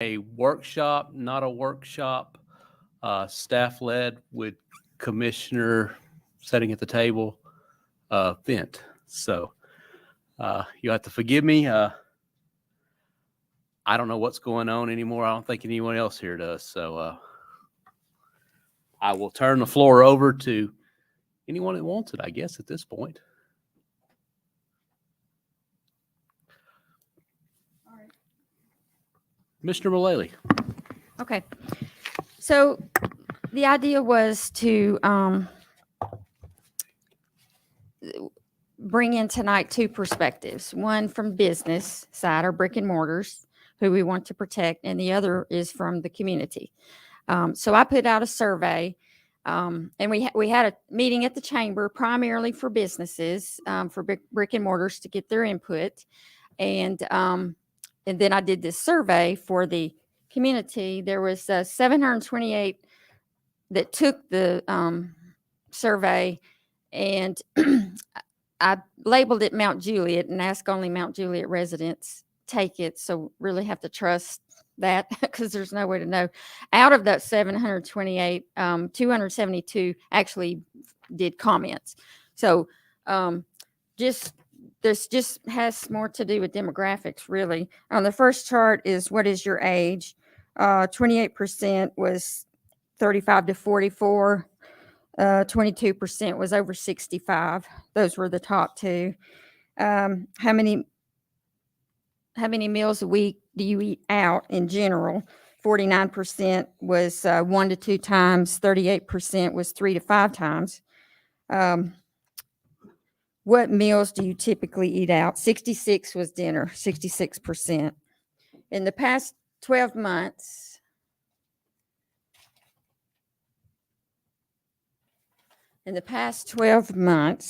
a workshop, not a workshop, staff led with commissioner sitting at the table event. So you have to forgive me. I don't know what's going on anymore. I don't think anyone else here does. So I will turn the floor over to anyone that wants it, I guess, at this point. Mr. Mullally. Okay. So the idea was to bring in tonight two perspectives. One from business side, or brick and mortars, who we want to protect, and the other is from the community. So I put out a survey, and we had a meeting at the chamber primarily for businesses, for brick and mortars to get their input, and then I did this survey for the community. There was 728 that took the survey, and I labeled it Mount Juliet and asked only Mount Juliet residents take it. So really have to trust that because there's no way to know. Out of that 728, 272 actually did comments. So this just has more to do with demographics, really. On the first chart is what is your age? 28% was 35 to 44. 22% was over 65. Those were the top two. How many meals a week do you eat out in general? 49% was 1 to 2 times. 38% was 3 to 5 times. What meals do you typically eat out? 66 was dinner, 66%. In the past 12 months,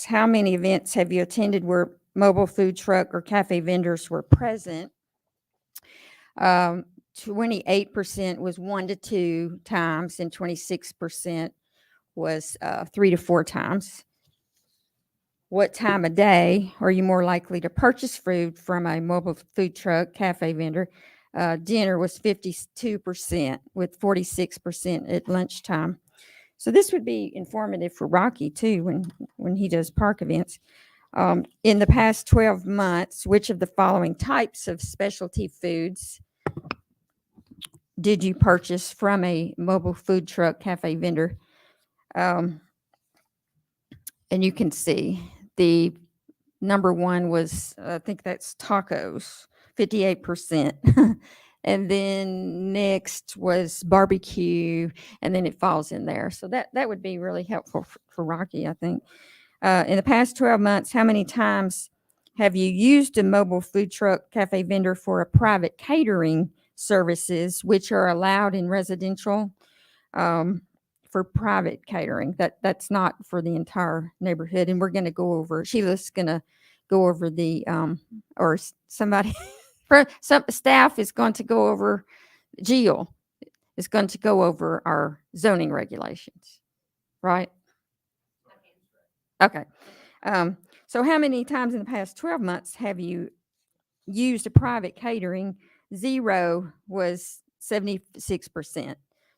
how many events have you attended where mobile food truck or cafe vendors were present? 28% was 1 to 2 times, and 26% was 3 to 4 times. What time of day are you more likely to purchase food from a mobile food truck, cafe vendor? Dinner was 52%, with 46% at lunchtime. So this would be informative for Rocky too when he does park events. In the past 12 months, which of the following types of specialty foods did you purchase from a mobile food truck, cafe vendor? And you can see the number one was, I think that's tacos, 58%. And then next was barbecue, and then it falls in there. So that would be really helpful for Rocky, I think. In the past 12 months, how many times have you used a mobile food truck, cafe vendor for a private catering services, which are allowed in residential, for private catering? That's not for the entire neighborhood. And we're going to go over, Sheila's going to go over the, or somebody, some staff is going to go over, Jill is going to go over our zoning regulations, right? Okay. So how many times in the past 12 months have you used a private catering? 0 was 76%.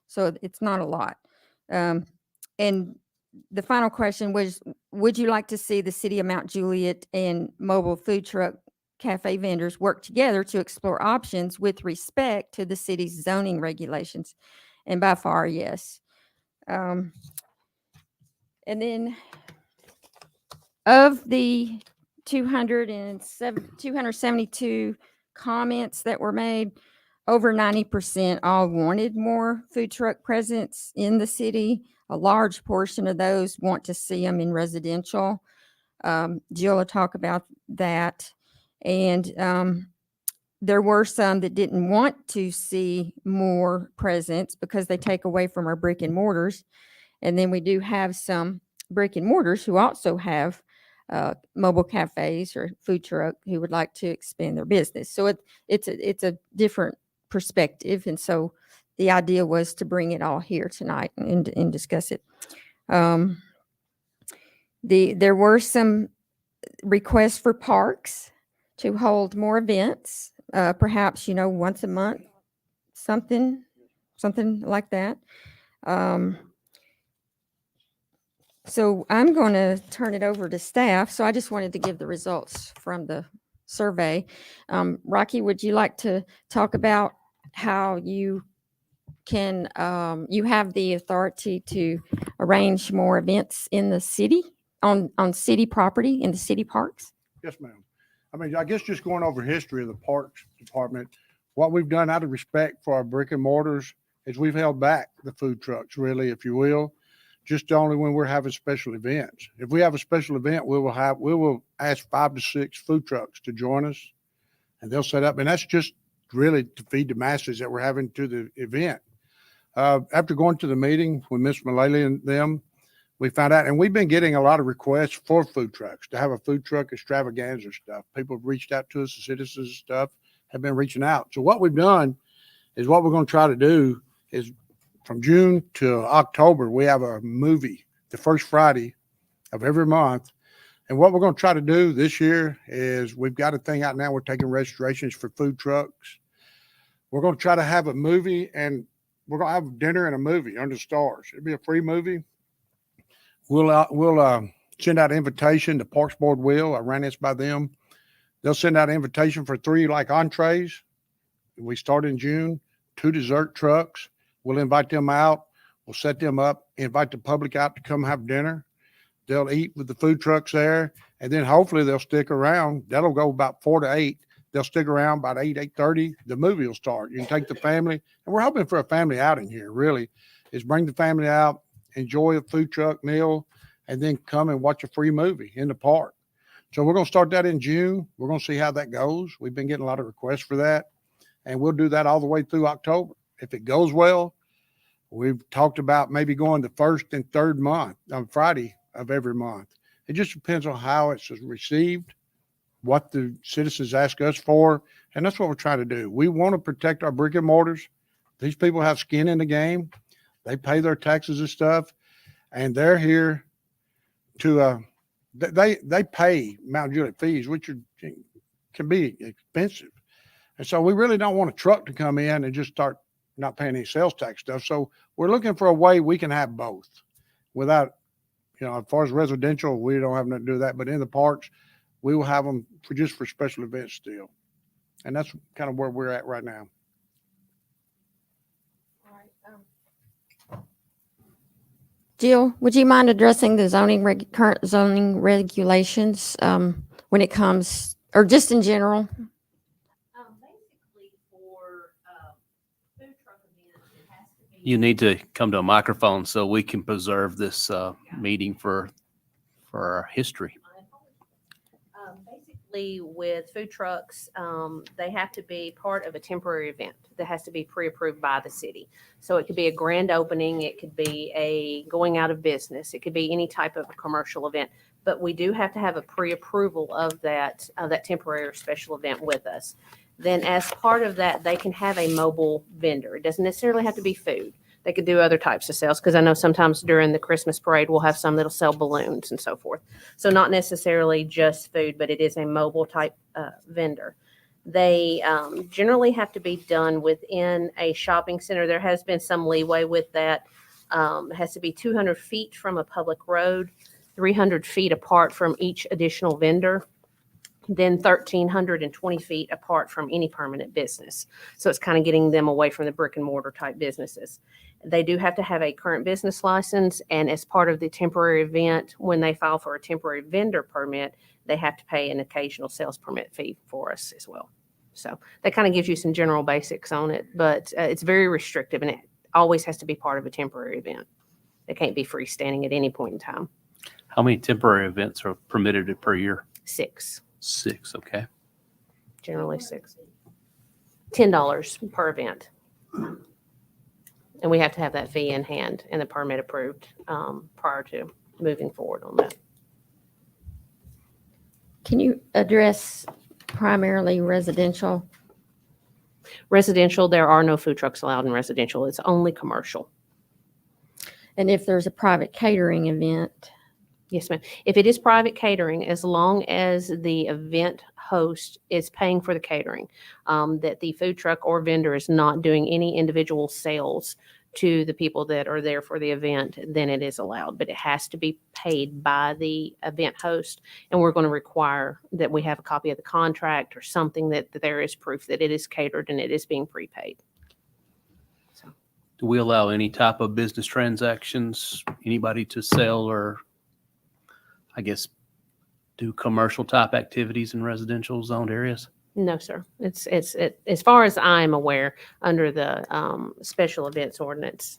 So it's not a lot. And the final question was, would you like to see the city of Mount Juliet and mobile food truck cafe vendors work together to explore options with respect to the city's zoning regulations? And by far, yes. And then of the 272 comments that were made, over 90% all wanted more food truck presence in the city. A large portion of those want to see them in residential. Jill will talk about that. And there were some that didn't want to see more presence because they take away from our brick and mortars. And then we do have some brick and mortars who also have mobile cafes or food truck who would like to expand their business. So it's a different perspective. And so the idea was to bring it all here tonight and discuss it. There were some requests for parks to hold more events, perhaps, once a month, something like that. So I'm going to turn it over to staff. So I just wanted to give the results from the survey. Rocky, would you like to talk about how you can, you have the authority to arrange more events in the city, on city property, in the city parks? Yes, ma'am. I mean, I guess just going over history of the Parks Department, what we've done out of respect for our brick and mortars is we've held back the food trucks, really, if you will, just only when we're having special events. If we have a special event, we will ask 5 to 6 food trucks to join us, and they'll set up, and that's just really to feed the masses that we're having to the event. After going to the meeting with Ms. Mullally and them, we found out, and we've been getting a lot of requests for food trucks, to have a food truck extravaganza stuff. People have reached out to us, the citizens and stuff have been reaching out. So what we've done is what we're going to try to do is from June to October, we have a movie the first Friday of every month. And what we're going to try to do this year is we've got a thing out now. We're taking registrations for food trucks. We're going to try to have a movie, and we're going to have dinner and a movie under the stars. It'll be a free movie. We'll send out invitation. The Parks Board will. I ran this by them. They'll send out invitation for 3 like entrees. We start in June. 2 dessert trucks. We'll invite them out. We'll set them up. Invite the public out to come have dinner. They'll eat with the food trucks there, and then hopefully they'll stick around. That'll go about 4 to 8. They'll stick around about 8:30. The movie will start. You can take the family, and we're hoping for a family outing here. Really, is bring the family out, enjoy a food truck meal, and then come and watch a free movie in the park. So we're going to start that in June. We're going to see how that goes. We've been getting a lot of requests for that, and we'll do that all the way through October. If it goes well, we've talked about maybe going the 1st and 3rd month on Friday of every month. It just depends on how it's received, what the citizens ask us for, and that's what we're trying to do. We want to protect our brick and mortars. These people have skin in the game. They pay their taxes and stuff, and they're here to they pay Mount Juliet fees, which can be expensive. And so we really don't want a truck to come in and just start not paying any sales tax stuff. So we're looking for a way we can have both without, as far as residential, we don't have nothing to do with that. But in the parks, we will have them for special events still. And that's kind of where we're at right now. Jill, would you mind addressing the current zoning regulations when it comes, or just in general? Basically for food truck events, it has to be. You need to come to a microphone so we can preserve this meeting for our history. Basically with food trucks, they have to be part of a temporary event that has to be pre-approved by the city. So it could be a grand opening, it could be a going out of business, it could be any type of a commercial event. But we do have to have a pre-approval of that temporary or special event with us. Then as part of that, they can have a mobile vendor. It doesn't necessarily have to be food. They could do other types of sales, because I know sometimes during the Christmas parade, we'll have some that'll sell balloons and so forth. So not necessarily just food, but it is a mobile type vendor. They generally have to be done within a shopping center. There has been some leeway with that. It has to be 200 feet from a public road, 300 feet apart from each additional vendor, then 1,320 feet apart from any permanent business. So it's kind of getting them away from the brick and mortar type businesses. They do have to have a current business license, and as part of the temporary event, when they file for a temporary vendor permit, they have to pay an occasional sales permit fee for us as well. So that kind of gives you some general basics on it, but it's very restrictive, and it always has to be part of a temporary event. It can't be freestanding at any point in time. How many temporary events are permitted per year? 6, 6, okay. generally 6. $10 per event. And we have to have that fee in hand and the permit approved prior to moving forward on that. Can you address primarily residential? Residential, there are no food trucks allowed in residential. It's only commercial. And if there's a private catering event, Yes, ma'am. If it is private catering, as long as the event host is paying for the catering, that the food truck or vendor is not doing any individual sales to the people that are there for the event, then it is allowed. But it has to be paid by the event host. And we're going to require that we have a copy of the contract or something that there is proof that it is catered and it is being prepaid. Do we allow any type of business transactions, anybody to sell or, I guess, do commercial type activities in residential zoned areas? No, sir. It's as far as I'm aware, under the special events ordinance,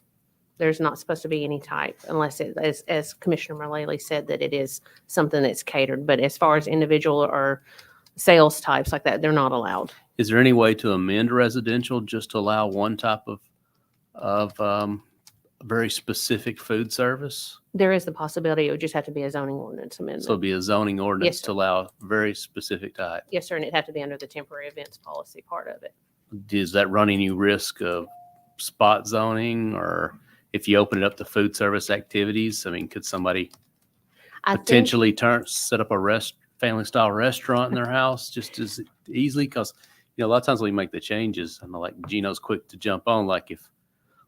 there's not supposed to be any type unless it, as Commissioner Mullally said, that it is something that's catered. But as far as individual or sales types like that, they're not allowed. Is there any way to amend residential just to allow one type of very specific food service? There is the possibility it would just have to be a zoning ordinance So amendment. it'd be a zoning ordinance Yes, to sir. allow a very specific type. Yes, sir. And it'd have to be under the temporary events policy part of it. Does that run any risk of spot zoning, or if you open it up to food service activities? I mean, could somebody I think, potentially set up a family style restaurant in their house just as easily? Because, a lot of times when we make the changes, and like Gino's quick to jump on, like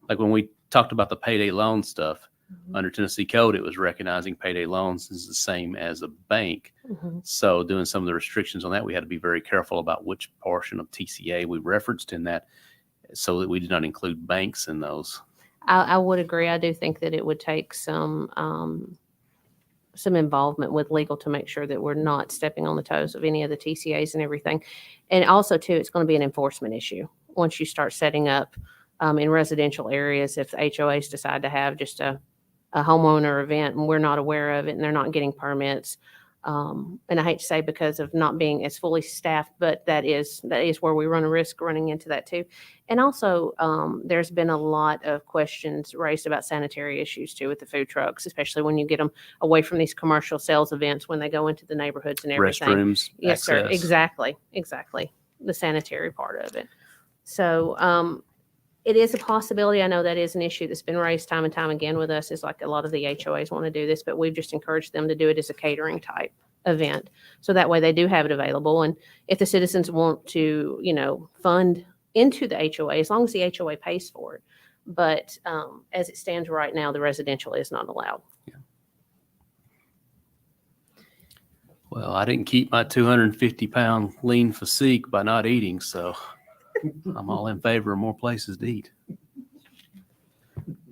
when we talked about the payday loan stuff, under Tennessee code, it was recognizing payday loans is the same as a bank. Mhm. So doing some of the restrictions on that, we had to be very careful about which portion of TCA we referenced in that so that we did not include banks in those. I would agree. I do think that it would take some involvement with legal to make sure that we're not stepping on the toes of any of the TCAs and everything. And also, too, it's going to be an enforcement issue once you start setting up in residential areas. If the HOAs decide to have just a homeowner event and we're not aware of it and they're not getting permits. And I hate to say because of not being as fully staffed, but that is where we run a risk running into that too. And also, there's been a lot of questions raised about sanitary issues too with the food trucks, especially when you get them away from these commercial sales events when they go into the neighborhoods and everything. Restrooms, Yes, sir. access. Exactly. The sanitary part of it. So, it is a possibility. I know that is an issue that's been raised time and time again with us, is like a lot of the HOAs want to do this, but we've just encouraged them to do it as a catering type event. So that way they do have it available. And if the citizens want to, fund into the HOA, as long as the HOA pays for it. But as it stands right now, the residential is not allowed. Well, I didn't keep my 250-pound lean physique by not eating, so I'm all in favor of more places to eat.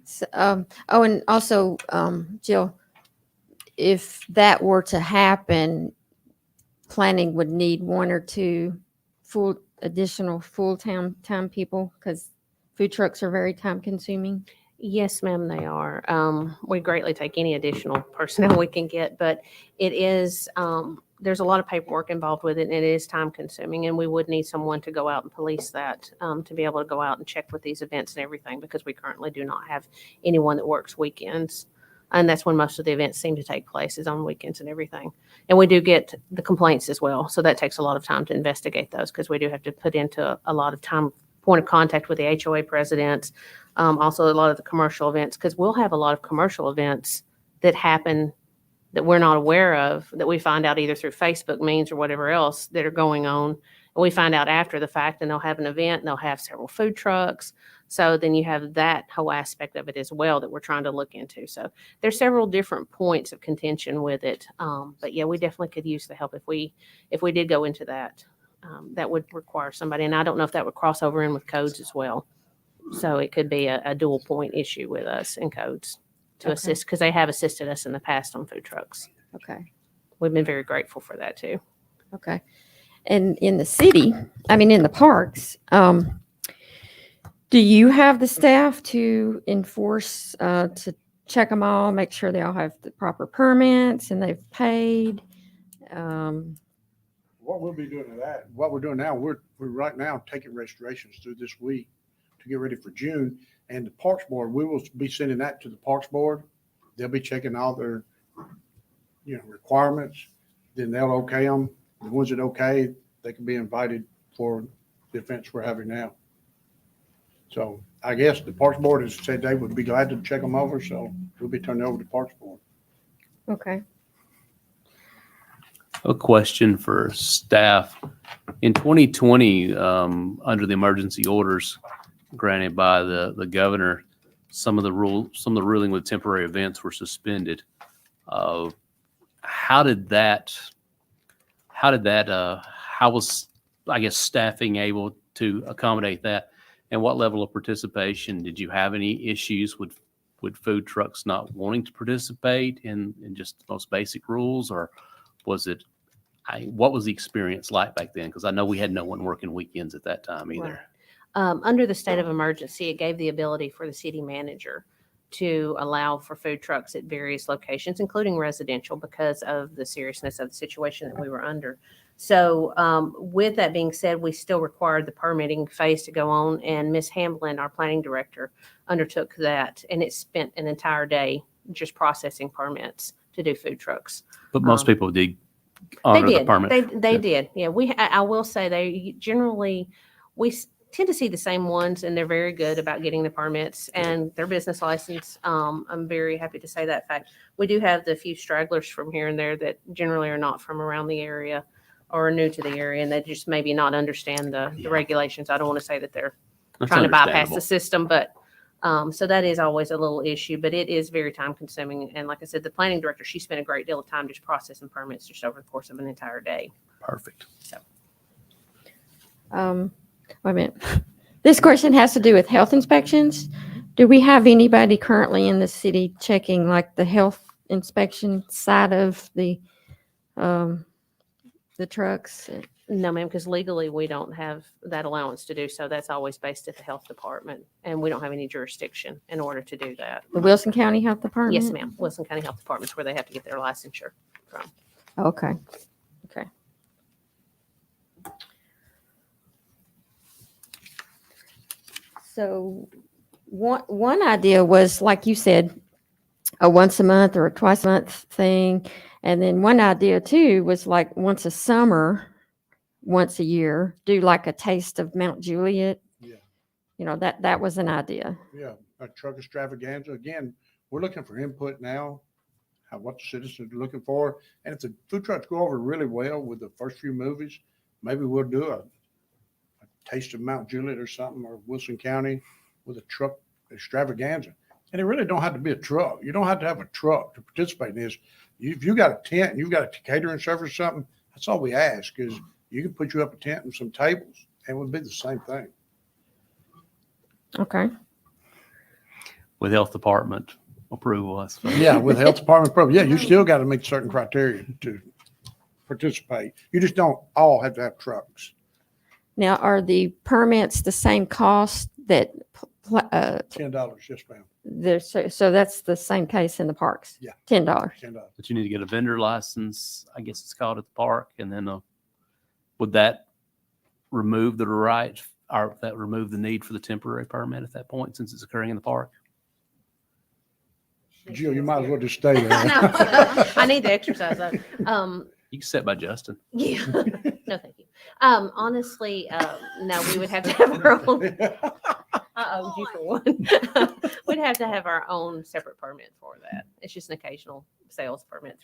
So, and also, Jill, if that were to happen, planning would need one or two additional full-time people because food trucks are very time consuming. Yes, ma'am, they are. We greatly take any additional personnel we can get, but it is, there's a lot of paperwork involved with it, and it is time consuming, and we would need someone to go out and police that, to be able to go out and check with these events and everything, because we currently do not have anyone that works weekends. And that's when most of the events seem to take place, is on weekends and everything. And we do get the complaints as well. So that takes a lot of time to investigate those, because we do have to put into a lot of time, point of contact with the HOA presidents, also a lot of the commercial events, because we'll have a lot of commercial events that happen that we're not aware of, that we find out either through Facebook means or whatever else that are going on. And we find out after the fact, and they'll have an event and they'll have several food trucks. So then you have that whole aspect of it as well that we're trying to look into. So there's several different points of contention with it. But yeah, we definitely could use the help if we did go into that. That would require somebody. And I don't know if that would cross over in with codes as well. So it could be a dual point issue with us in codes to Okay. assist, because they have assisted us in the past on food trucks. Okay. We've been very grateful for that too. Okay. And in the city, in the parks, do you have the staff to enforce, to check them all, make sure they all have the proper permits and they've paid? What we'll be doing to that, what we're doing now, we're right now taking registrations through this week to get ready for June. And the Parks Board, we will be sending that to the Parks Board. They'll be checking all their, requirements. Then they'll okay them. The ones that okay, they can be invited for the events we're having now. So I guess the Parks Board has said they would be glad to check them over, so we'll be turning over to Parks Board. Okay. A question for staff. In 2020, under the emergency orders granted by the governor, some of the ruling with temporary events were suspended. How was, I guess, staffing able to accommodate that? And what level of participation? Did you have any issues with food trucks not wanting to participate in just the most basic rules, or was it, what was the experience like back then? Because I know we had no one working weekends at that time either. Under the state of emergency, it gave the ability for the city manager to allow for food trucks at various locations, including residential, because of the seriousness of the situation that we were under. So with that being said, we still required the permitting phase to go on, and Ms. Hamblin, our planning director, undertook that, and it spent an entire day just processing permits to do food trucks. But most people did They honor the did. permit. They did. Yeah, I will say they generally, tend to see the same ones, and they're very good about getting the permits and their business license. I'm very happy to say that fact. We do have the few stragglers from here and there that generally are not from around the area or are new to the area, and they just maybe not understand the regulations. I don't want to say that they're That's trying to bypass understandable. the system, but so that is always a little issue, but it is very time consuming. And like I said, the planning director, she spent a great deal of time just processing permits just over the course of an entire day. Perfect. Wait a minute. This question has to do with health inspections. Do we have anybody currently in the city checking like the health inspection side of the trucks? No, ma'am, because legally we don't have that allowance to do so. That's always based at the health department, and we don't have any jurisdiction in order to do that. The Wilson County Health Department? Yes, ma'am. Wilson County Health Department's where they have to get their licensure from. Okay. Okay. So one idea was, like you said, a once a month or a twice a month thing. And then one idea too was like once a summer, once a year, do like a taste of Mount Juliet. Yeah. You know, that was an idea. Yeah, a truck extravaganza. Again, we're looking for input now, what the citizens are looking for. And if the food trucks go over really well with the first few movies, maybe we'll do a taste of Mount Juliet or something, or Wilson County with a truck extravaganza. And it really don't have to be a truck. You don't have to have a truck to participate in this. If you got a tent and you've got a catering service or something, that's all we ask, is you can put you up a tent and some tables, and it would be the same thing. Okay. With health department approval, I suppose. Yeah, with health department program. Yeah, you still got to meet certain criteria to participate. You just don't all have to have trucks. Now, are the permits the same cost that, $10, yes, ma'am. so that's the same case in the parks? Yeah. $10. $10. But you need to get a vendor license, I guess it's called, at the park. And then would that remove the right, or that remove the need for the temporary permit at that point, since it's occurring in the park? Jill, you might as well just stay there. I need to exercise that. You can set by Justin. Yeah. No, thank you. Honestly, no, we would have to have our own. Uh-oh, you for one. We'd have to have our own separate permit for that. It's just an occasional sales permit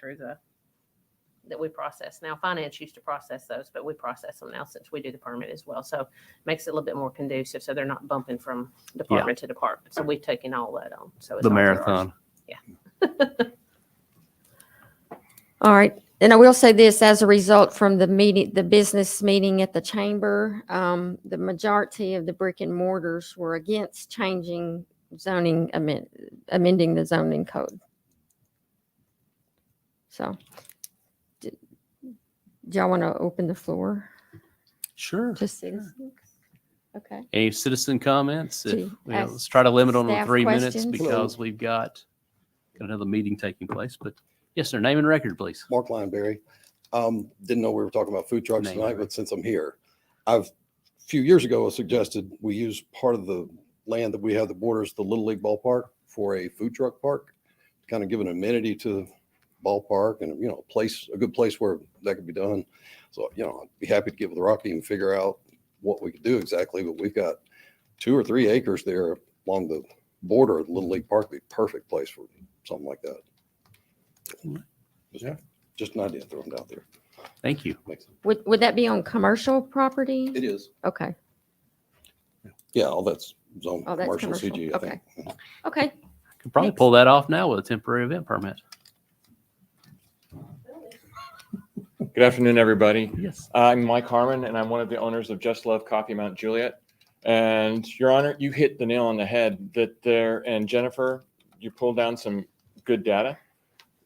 that we process. Now, finance used to process those, but we process them now since we do the permit as well. So it makes it a little bit more conducive, so they're not bumping from department to department. So we've taken all that on. So it's The all through ours. marathon. All right. And I will say this, as a result from the meeting, the business meeting at the chamber, the majority of the brick and mortars were against changing zoning, amending the zoning code. So, do y'all want to open the floor Sure. to citizens? Okay. Any citizen comments? To ask Let's try to limit on the staff 3 minutes questions. because we've got another meeting taking place. But yes, sir. Name and record, please. Mark Lineberry. Didn't know we were talking about food trucks Name, tonight, right. but since I'm here, a few years ago, I suggested we use part of the land that we have that borders the Little League ballpark for a food truck park, to kind of give an amenity to the ballpark and, a good place where that could be done. So, I'd be happy to get with Rocky and figure out what we could do exactly, but we've got 2 or 3 acres there along the border of the Little League Park. Be a perfect place for something like that. Yeah. Just an idea thrown out there. Thank you. Makes sense. Would that be on commercial property? It is. Okay, Yeah, all that's zone Oh, that's commercial commercial. CG, I think. okay. Could probably Thanks. pull that off now with a temporary event permit. Good afternoon, everybody. Yes. I'm Mike Harmon, and I'm one of the owners of Just Love Coffee Mount Juliet. And Your Honor, you hit the nail on the head that there, and Jennifer, you pulled down some good data.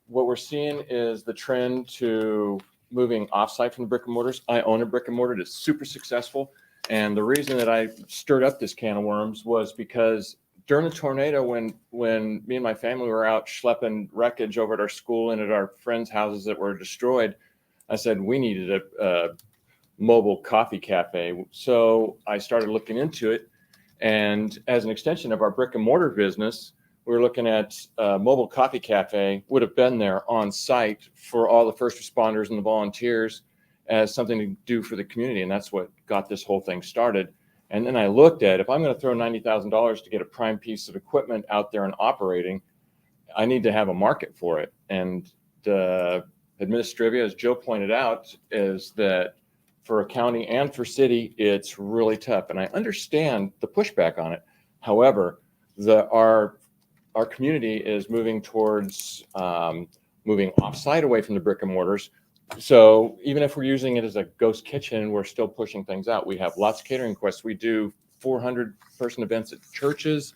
What we're seeing is the trend to moving offsite from the brick and mortars. I own a brick and mortar that's super successful. And the reason that I stirred up this can of worms was because during the tornado, when me and my family were out schlepping wreckage over at our school and at our friends' houses that were destroyed, I said we needed a mobile coffee cafe. So I started looking into it. And as an extension of our brick and mortar business, we were looking at a mobile coffee cafe would have been there on site for all the first responders and the volunteers as something to do for the community. And that's what got this whole thing started. And then I looked at, if I'm going to throw $90,000 to get a prime piece of equipment out there and operating, I need to have a market for it. And the administrivia, as Joe pointed out, is that for a county and for city, it's really tough. And I understand the pushback on it. However, our community is moving towards moving offsite away from the brick and mortars. So even if we're using it as a ghost kitchen, we're still pushing things out. We have lots of catering requests. We do 400-person events at churches.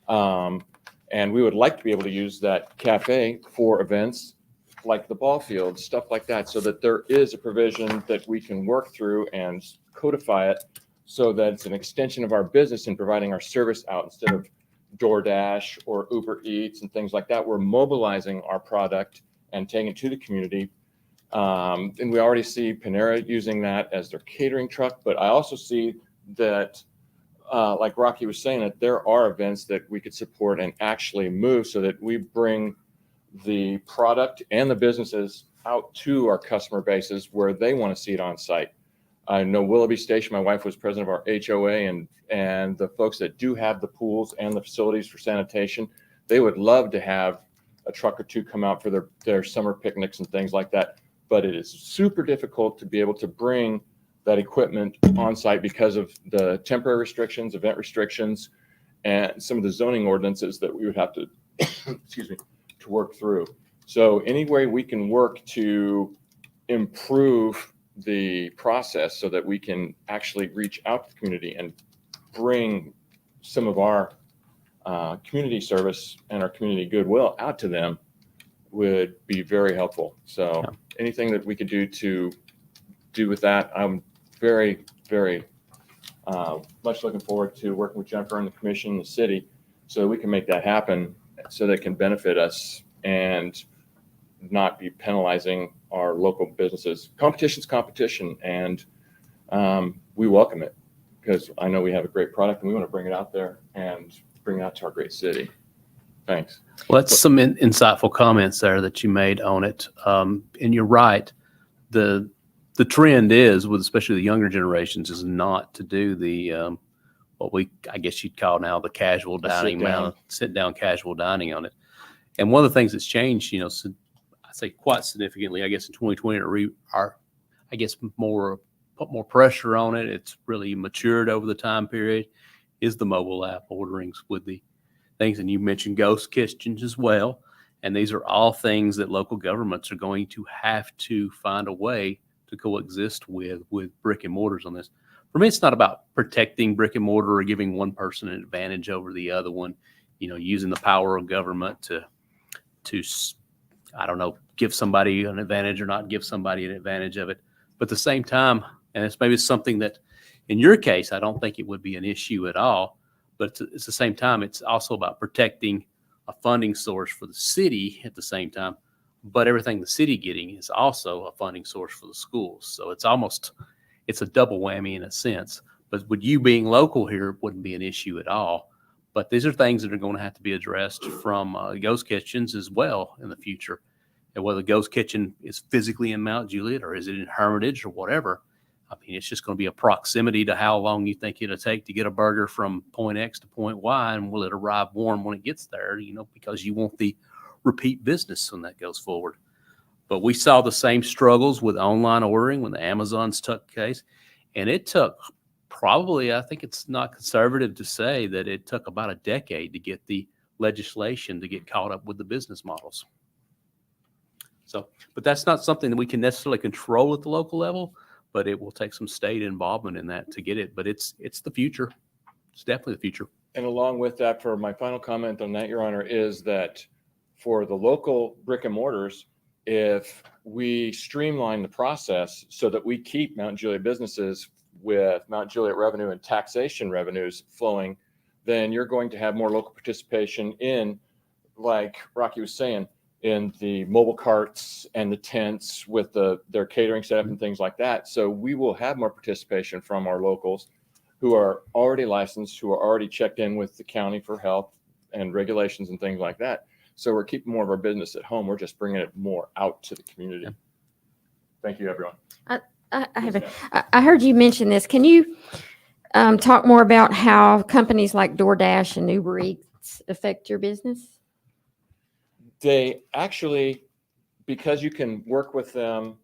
And we would like to be able to use that cafe for events like the ball field, stuff like that, so that there is a provision that we can work through and codify it so that it's an extension of our business in providing our service out instead of DoorDash or Uber Eats and things like that. We're mobilizing our product and taking it to the community. And we already see Panera using that as their catering truck, but I also see that, like Rocky was saying, that there are events that we could support and actually move so that we bring the product and the businesses out to our customer bases where they want to see it on site. I know Willoughby Station, my wife was president of our HOA, and the folks that do have the pools and the facilities for sanitation, they would love to have a truck or two come out for their summer picnics and things like that. But it is super difficult to be able to bring that equipment on site because of the temporary restrictions, event restrictions, and some of the zoning ordinances that we would have to, excuse me, to work through. So any way we can work to improve the process so that we can actually reach out to the community and bring some of our community service and our community goodwill out to them would be very helpful. So anything that we could do with that, I'm very, very much looking forward to working with Jennifer and the commission and the city so that we can make that happen so that it can benefit us and not be penalizing our local businesses. Competition's competition, and we welcome it because I know we have a great product and we want to bring it out there and bring it out to our great city. Thanks. Well, that's some insightful comments there that you made on it. And you're right. The trend is, with especially the younger generations, is not to do the what I guess you'd call now the casual dining, sit down casual dining on it. And one of the things that's changed, I say quite significantly, I guess in 2020, I guess put more pressure on it. It's really matured over the time period. Is the mobile app orderings with the things, and you mentioned ghost kitchens as well. And these are all things that local governments are going to have to find a way to coexist with brick and mortars on this. For me, it's not about protecting brick and mortar or giving one person an advantage over the other one, using the power of government to, I don't know, give somebody an advantage or not give somebody an advantage of it. But at the same time, and it's maybe something that in your case, I don't think it would be an issue at all, but it's the same time, it's also about protecting a funding source for the city at the same time. But everything the city getting is also a funding source for the schools. So it's a double whammy in a sense. But with you being local here, it wouldn't be an issue at all. But these are things that are going to have to be addressed from ghost kitchens as well in the future. And whether the ghost kitchen is physically in Mount Juliet or is it in Hermitage or whatever, I mean, it's just going to be a proximity to how long you think it'll take to get a burger from point X to point Y, and will it arrive warm when it gets there, because you want the repeat business when that goes forward. But we saw the same struggles with online ordering when the Amazons took case. And it took probably, I think it's not conservative to say that it took about a decade to get the legislation to get caught up with the business models. So, but that's not something that we can necessarily control at the local level, but it will take some state involvement in that to get it. But it's the future. It's definitely the future. And along with that, for my final comment on that, Your Honor, is that for the local brick and mortars, if we streamline the process so that we keep Mount Juliet businesses with Mount Juliet revenue and taxation revenues flowing, then you're going to have more local participation in, like Rocky was saying, in the mobile carts and the tents with their catering setup and things like that. So we will have more participation from our locals who are already licensed, who are already checked in with the county for health and regulations and things like that. So we're keeping more of our business at home. We're just bringing it more out to the community. Thank you, everyone. I heard you mention this. Can you talk more about how companies like DoorDash and Uber Eats affect your business? They actually, because you can work with them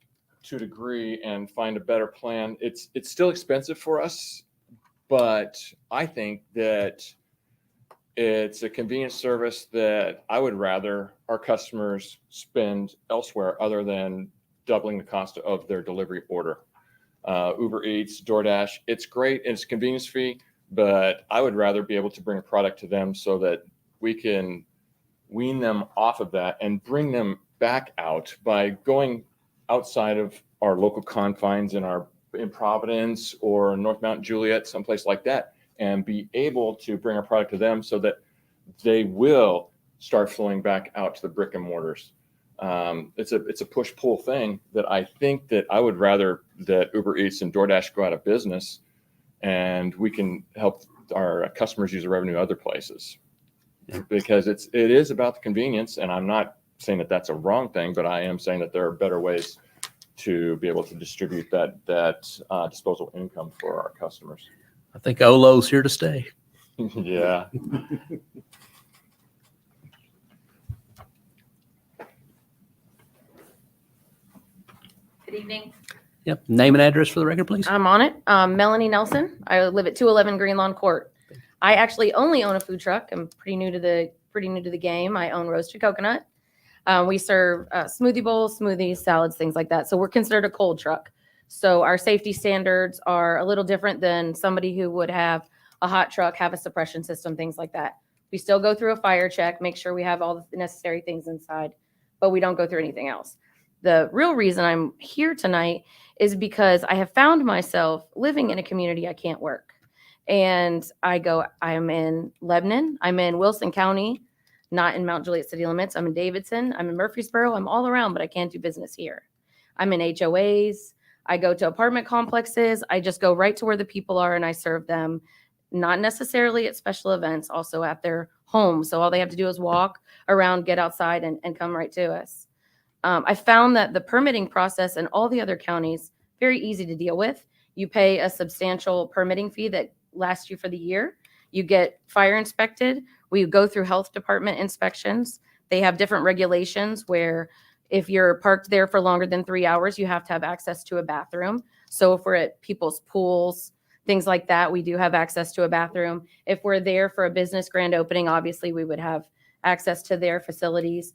to a degree and find a better plan, it's still expensive for us, but I think that it's a convenient service that I would rather our customers spend elsewhere other than doubling the cost of their delivery order. Uber Eats, DoorDash, it's great. It's a convenience fee, but I would rather be able to bring a product to them so that we can wean them off of that and bring them back out by going outside of our local confines in Providence or North Mount Juliet, someplace like that, and be able to bring our product to them so that they will start flowing back out to the brick and mortars. It's a push-pull thing that I think that I would rather that Uber Eats and DoorDash go out of business and we can help our customers use the revenue other places. Because it is about the convenience, and I'm not saying that that's a wrong thing, but I am saying that there are better ways to be able to distribute that disposable income for our customers. I think Olo's here to stay. Yeah. Good evening. Yep. Name and address for the record, please. I'm on it. Melanie Nelson. I live at 211 Green Lawn Court. I actually only own a food truck. I'm pretty new to the game. I own Roasted Coconut. We serve smoothie bowls, smoothies, salads, things like that. So we're considered a cold truck. So our safety standards are a little different than somebody who would have a hot truck, have a suppression system, things like that. We still go through a fire check, make sure we have all the necessary things inside, but we don't go through anything else. The real reason I'm here tonight is because I have found myself living in a community I can't work. And I am in Lebanon, I'm in Wilson County, not in Mount Juliet city limits. I'm in Davidson, I'm in Murfreesboro, I'm all around, but I can't do business here. I'm in HOAs, I go to apartment complexes, I just go right to where the people are and I serve them, not necessarily at special events, also at their home. So all they have to do is walk around, get outside and come right to us. I found that the permitting process in all the other counties, very easy to deal with. You pay a substantial permitting fee that lasts you for the year. You get fire inspected. We go through health department inspections. They have different regulations where if you're parked there for longer than 3 hours, you have to have access to a bathroom. So if we're at people's pools, things like that, we do have access to a bathroom. If we're there for a business grand opening, obviously we would have access to their facilities.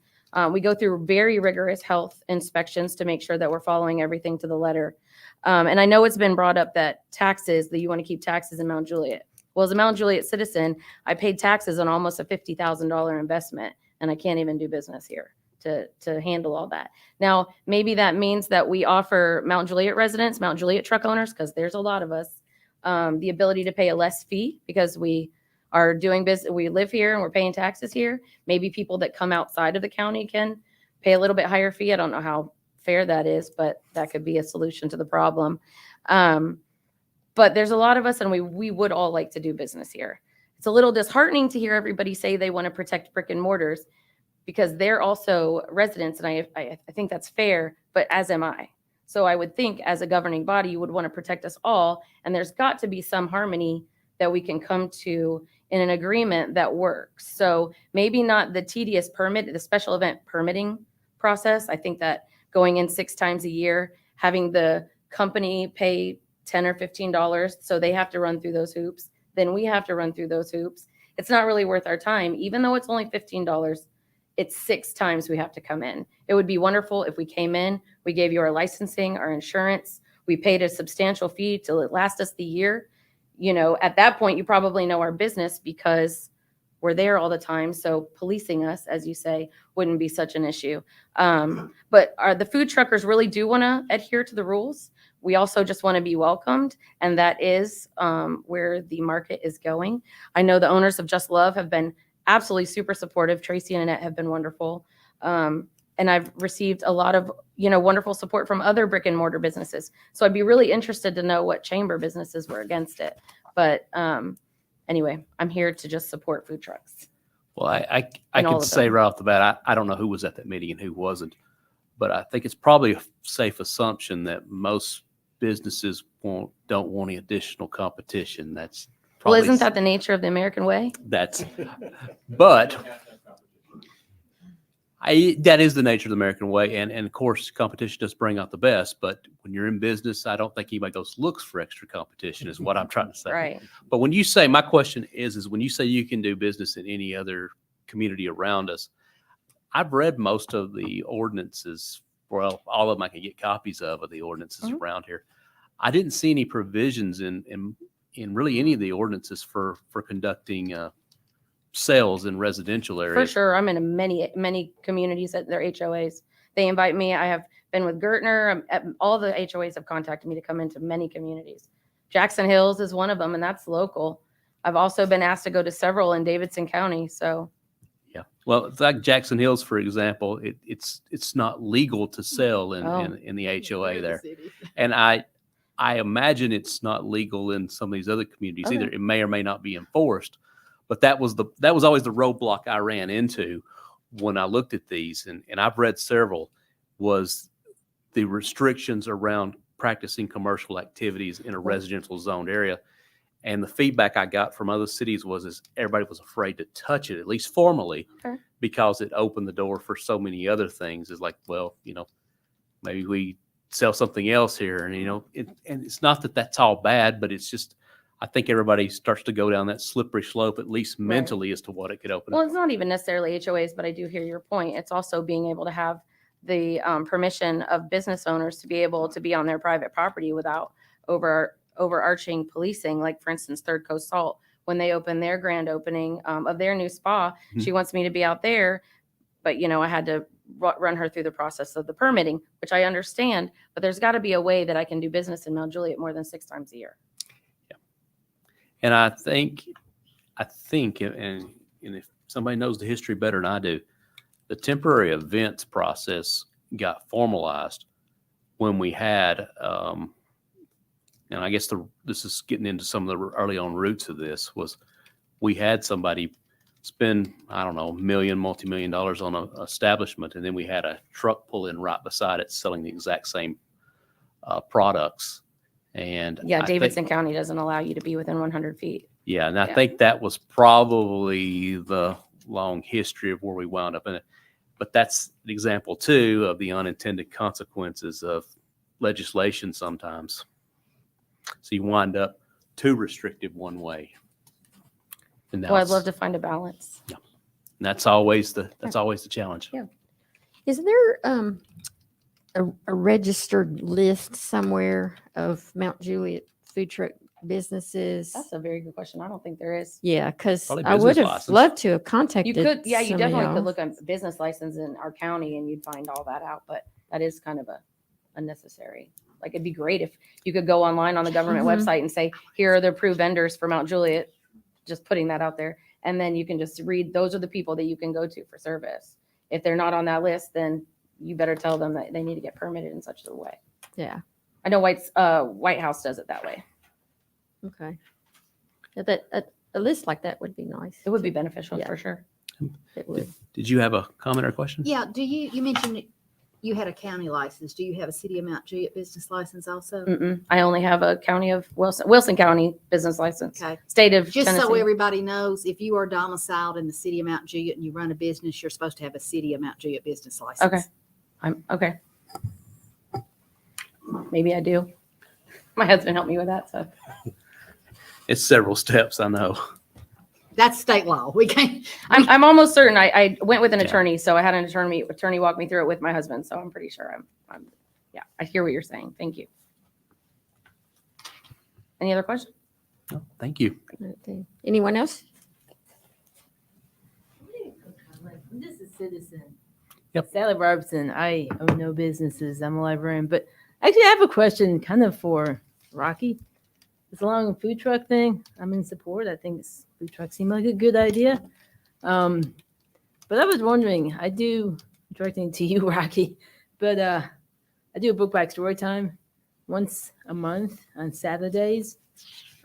We go through very rigorous health inspections to make sure that we're following everything to the letter. And I know it's been brought up that taxes, that you want to keep taxes in Mount Juliet. Well, as a Mount Juliet citizen, I paid taxes on almost a $50,000 investment, and I can't even do business here to handle all that. Now, maybe that means that we offer Mount Juliet residents, Mount Juliet truck owners, because there's a lot of us, the ability to pay a less fee because we are doing business, we live here and we're paying taxes here. Maybe people that come outside of the county can pay a little bit higher fee. I don't know how fair that is, but that could be a solution to the problem. But there's a lot of us and we would all like to do business here. It's a little disheartening to hear everybody say they want to protect brick and mortars because they're also residents. And I think that's fair, but as am I. So I would think as a governing body, you would want to protect us all. And there's got to be some harmony that we can come to in an agreement that works. So maybe not the tedious the special event permitting process. I think that going in 6 times a year, having the company pay $10 or $15, so they have to run through those hoops. Then we have to run through those hoops. It's not really worth our time, even though it's only $15. It's 6 times we have to come in. It would be wonderful if we came in, we gave you our licensing, our insurance, we paid a substantial fee till it lasts us the year. You know, at that point, you probably know our business because we're there all the time. So policing us, as you say, wouldn't be such an issue. But the food truckers really do want to adhere to the rules. We also just want to be welcomed, and that is where the market is going. I know the owners of Just Love have been absolutely super supportive. Tracy and Annette have been wonderful. And I've received a lot of, wonderful support from other brick and mortar businesses. So I'd be really interested to know what chamber businesses were against it. But anyway, I'm here to just support food trucks. Well, I And all could of say them. right off the bat, I don't know who was at that meeting and who wasn't, but I think it's probably a safe assumption that most businesses don't want any additional competition. That's Well, probably, isn't that the nature of the American way? but that is the nature of the American way. And of course, competition does bring out the best, but when you're in business, I don't think anybody goes looks for extra competition is what I'm trying to say. Right. But when you say, my question is when you say you can do business in any other community around us, I've read most of the ordinances. Well, all of them I can get copies of the ordinances Mhm. around here. I didn't see any provisions in really any of the ordinances for conducting sales in residential For areas. sure. I'm in many communities at their HOAs. They invite me. I have been with Gertner. All the HOAs have contacted me to come into many communities. Jackson Hills is one of them, and that's local. I've also been asked to go to several in Davidson County. So Yeah. Well, it's like Jackson Hills, for example, it's not legal to sell Oh. in the HOA there. And I imagine it's not legal in some of these other communities either. Okay. It may or may not be enforced, but that was always the roadblock I ran into when I looked at these, and I've read several, was the restrictions around practicing commercial activities in a residential zoned area. And the feedback I got from other cities is everybody was afraid to touch it, at least formally, Okay. because it opened the door for so many other things. It's like, well, maybe we sell something else here. And, and it's not that that's all bad, but it's just, I think everybody starts to go down that slippery slope, at least Right. mentally, as to what it could open Well, up. it's not even necessarily HOAs, but I do hear your point. It's also being able to have the permission of business owners to be able to be on their private property without overarching policing. Like, for instance, Third Coast Salt, when they open their grand opening of their new spa, Mhm. she wants me to be out there, but I had to run her through the process of the permitting, which I understand. But there's got to be a way that I can do business in Mount Juliet more than 6 times a year. And I think, and if somebody knows the history better than I do, the temporary events process got formalized when we had, and I guess this is getting into some of the early on roots of this, was we had somebody spend, I don't know, multi-million dollars on an establishment, and then we had a truck pull in right beside it selling the exact same products. And Yeah, I think- Davidson County doesn't allow you to be within 100 feet. Yeah, and I Yeah. think that was probably the long history of where we wound up in it. But that's an example too of the unintended consequences of legislation sometimes. So you wind up too restrictive one way. And now Well, I'd it's- love to find a balance. and that's always the challenge. Yeah. Is there a registered list somewhere of Mount Juliet food truck businesses? That's a very good question. I don't think there is. Yeah, because Probably I business would have license. loved to have contacted. You could, yeah, you somebody definitely could else. look at business license in our county and you'd find all that out, but that is kind of a unnecessary. Like, it'd be great if you could go online on the government Mhm. website and say, here are the approved vendors for Mount Juliet, just putting that out there. And then you can just read, those are the people that you can go to for service. If they're not on that list, then you better tell them that they need to get permitted in such a way. Yeah. I know White House does it that way. Okay. Yeah, that a list like that would be nice. It would be beneficial Yeah. for sure. It would. Did you have a comment or question? Yeah, you mentioned you had a county license. Do you have a City of Mount Juliet business license also? Mm-mm. I only have a county of Wilson County business license. Okay. State of Just so Tennessee. everybody knows, if you are domiciled in the City of Mount Juliet and you run a business, you're supposed to have a City of Mount Juliet business license. Okay. I'm okay. Maybe I do. My husband helped me with that, so. It's several steps, I know. That's state law. We can't. I'm almost certain. I went with an Yeah. attorney, so I had an attorney walk me through it with my husband. So I'm pretty sure yeah, I hear what you're saying. Thank you. Any other questions? No, thank you. Anyone else? This is Citizen. Yep. Sally Robertson. I own no businesses. I'm a librarian, but actually I have a question kind of for Rocky. It's along the food truck thing. I'm in support. I think food trucks seem like a good idea. But I was wondering, I do, directing to you, Rocky, but I do a book bag story time once a month on Saturdays.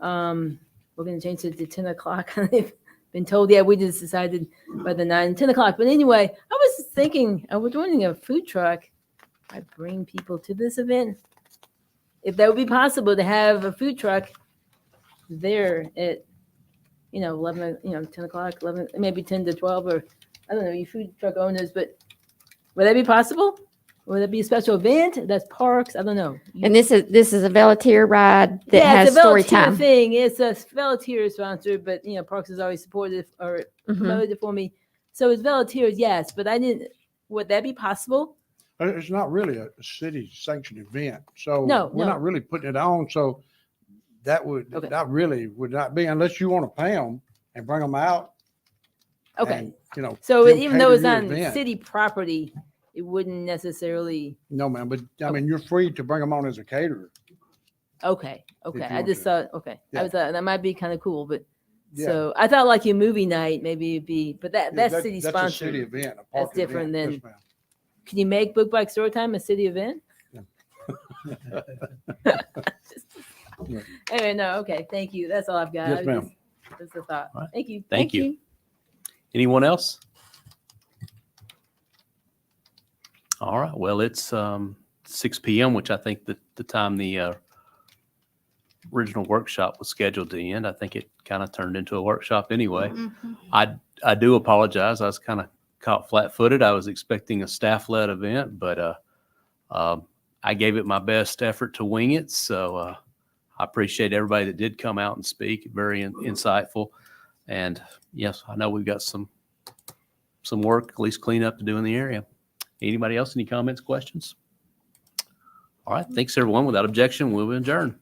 We're going to change it to 10 o'clock. I've been told, yeah, we just decided by the 10 o'clock. But anyway, I was thinking, I was wondering a food truck might bring people to this event. If that would be possible to have a food truck there at, 11, 10 o'clock, 11, maybe 10 to 12, or I don't know, you food truck owners, but would that be possible? Would that be a special event? That's parks. I don't know. And this is a Velatier ride that yeah, has it's a story Velatier time. thing. It's a Velatier sponsor, but Parks has always supported or Mhm. promoted it for me. So it's Velatier, yes, but I didn't. Would that be possible? It's not really a city sanctioned event, so No, we're no. not really putting it on, so that would, Okay. that really would not be, unless you want to pay them and bring them out. Okay. and, So them even though cater it's your on event. city property, it wouldn't necessarily. No, ma'am, but I mean, you're free to bring them on as a caterer. Okay. you I want just to. thought. Okay. Yeah. I was that might be kind of cool, but Yeah. so I thought like your movie night maybe it'd be, but Yeah, that's that- city That's a city sponsored. event. a That's park different event. than- Yes, ma'am. Can you make Book Bike Storytime a city event? Anyway, no. Okay. Thank you. That's all I've got. Yes, I was ma'am. Just a thought. All right. Thank you. Thank you. Anyone else? All right. Well, it's 6 p.m., which I think the time the original workshop was scheduled to end. I think it kind of turned into a workshop anyway. Mhm. I do apologize. I was kind of caught flat-footed. I was expecting a staff-led event, but I gave it my best effort to wing it. So I appreciate everybody that did come out and speak. Very insightful. And yes, I know we've got some work, at least cleanup to do in the area. Anybody else? Any comments, questions? All right. Thanks, everyone. Without objection, we'll adjourn.